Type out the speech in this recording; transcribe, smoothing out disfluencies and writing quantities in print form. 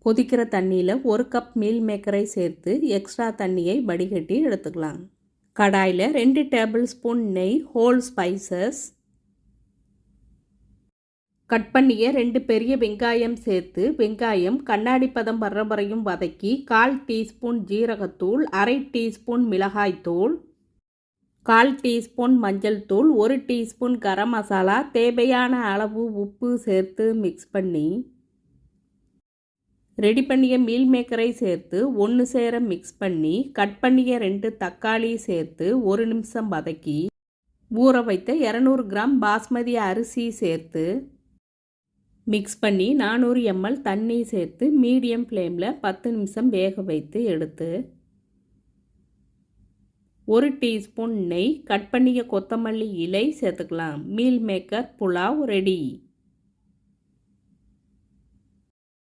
கொதிக்கிற தண்ணியில் 1 cup meal மேக்கரை சேர்த்து எக்ஸ்ட்ரா தண்ணியை வடிகட்டி எடுத்துக்கலாம். கடாயில் 2 டேபிள் ஸ்பூன் நெய், ஹோல் ஸ்பைசஸ், கட் பண்ணிய 2 பெரிய வெங்காயம் சேர்த்து வெங்காயம் கண்ணாடி பதம் வர்ற வரையும் வதக்கி 1/4 டீஸ்பூன் ஜீரகத்தூள், 1/2 டீஸ்பூன் மிளகாய்த்தூள், 1/4 டீஸ்பூன் மஞ்சள் தூள், 1 டீஸ்பூன் கரம் மசாலா, தேவையான அளவு உப்பு சேர்த்து மிக்ஸ் பண்ணி ரெடி பண்ணிய மீல் மேக்கரை சேர்த்து ஒன்று சேர மிக்ஸ் பண்ணி கட் பண்ணிய 2 தக்காளி சேர்த்து 1 நிமிஷம் வதக்கி ஊற வைத்த 200 கிராம் பாஸ்மதி அரிசி சேர்த்து மிக்ஸ் பண்ணி 400 ml தண்ணி சேர்த்து மீடியம் ஃப்ளேமில் 10 நிமிஷம் வேக வைத்து எடுத்து 1 டீஸ்பூன் நெய், கட் பண்ணிய கொத்தமல்லி இலை சேர்த்துக்கலாம். Meal maker pulao ready.